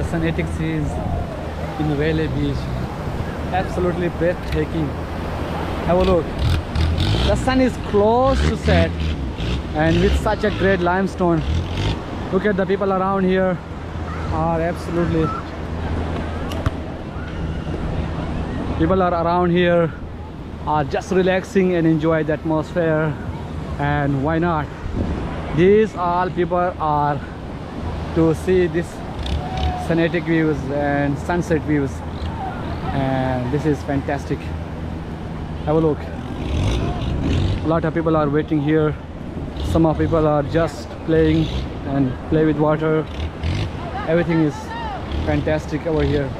the scenic scenes in Valley Beach. Absolutely breathtaking. Have a look. The sun is close to set, and with such a great limestone. Look at the people around here are absolutely. People are around here are just relaxing and enjoy the atmosphere. And why not? These all people are to see this scenic views and sunset views, and this is fantastic. Have a look. A lot of people are waiting here. Some of people are just playing and play with water. Everything is fantastic over here.